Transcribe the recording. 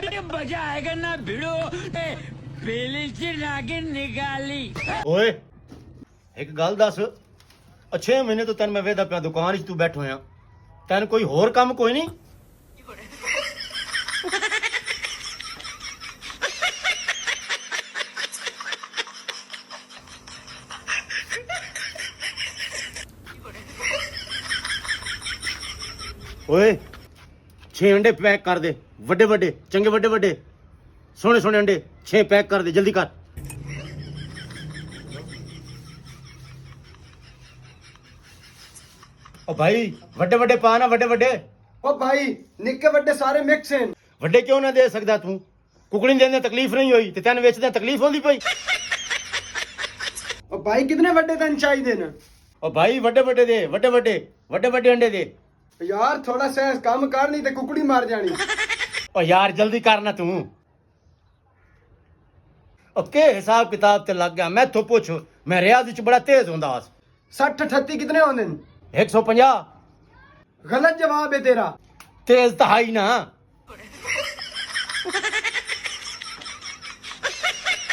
मजा आएगा ना भिड़ो पहले से नागिन निकाली ਓਏ ਇੱਕ ਗੱਲ ਦੱਸ 6 ਮਹੀਨੇ ਤੋਂ ਤੈਨੂੰ ਮੈਂ ਵੇਖਦਾ ਪਿਆ ਦੁਕਾਨ 'ਚ ਤੂੰ ਬੈਠਾ ਹੋਇਆ ਤੈਨੂੰ ਕੋਈ ਹੋਰ ਕੰਮ ਕੋਈ ਨਹੀਂ ਓਏ 6 ਅੰਡੇ ਪੈਕ ਕਰ ਦੇ ਵੱਡੇ ਵੱਡੇ ਚੰਗੇ ਵੱਡੇ ਵੱਡੇ ਸੋਹਣੇ ਸੋਹਣੇ ਅੰਡੇ 6 ਪੈਕ ਕਰ ਦੇ ਜਲਦੀ ਕਰ ਓ ਭਾਈ ਵੱਡੇ ਵੱਡੇ ਪਾ ਨਾ ਵੱਡੇ ਵੱਡੇ ਓ ਭਾਈ ਨਿੱਕੇ ਵੱਡੇ ਸਾਰੇ ਮਿਕਸ ਹਨ ਵੱਡੇ ਕਿਉਂ ਨਾ ਦੇ ਸਕਦਾ ਤੂੰ ਕੁਕੜੀ ਦੇਣ ਦੀ ਤਕਲੀਫ ਨਹੀਂ ਹੋਈ ਤੇ ਤੈਨੂੰ ਵੇਚਦੇ ਤਕਲੀਫ ਹੁੰਦੀ ਪਈ ਓ ਭਾਈ ਕਿਤਨੇ ਵੱਡੇ ਤੈਨੂੰ ਚਾਹੀਦੇ ਨੇ ਓ ਭਾਈ ਵੱਡੇ ਵੱਡੇ ਦੇ ਵੱਡੇ ਵੱਡੇ ਅੰਡੇ ਦੇ ਯਾਰ ਥੋੜਾ ਸਹਿਸ ਕੰਮ ਕਰ ਨਹੀਂ ਤੇ ਕੁਕੜੀ ਮਾਰ ਜਾਣੀ ਓ ਯਾਰ ਜਲਦੀ ਕਰਨਾ ਤੂੰ ਓਕੇ ਹਿਸਾਬ ਕਿਤਾਬ ਤੇ ਲੱਗ ਗਿਆ ਮੈਂ ਤੋਂ ਪੁੱਛ ਮੈਂ ਰਿਆਜ਼ ਵਿੱਚ ਬੜਾ ਤੇਜ਼ ਹੁੰਦਾ ਸੀ 60 38 ਕਿਤਨੇ ਹੁੰਦੇ ਨੇ 150 ਗਲਤ ਜਵਾਬ ਹੈ ਤੇਰਾ ਤੇਜ਼ ਤਾਂ ਹੈ ਹੀ ਨਾ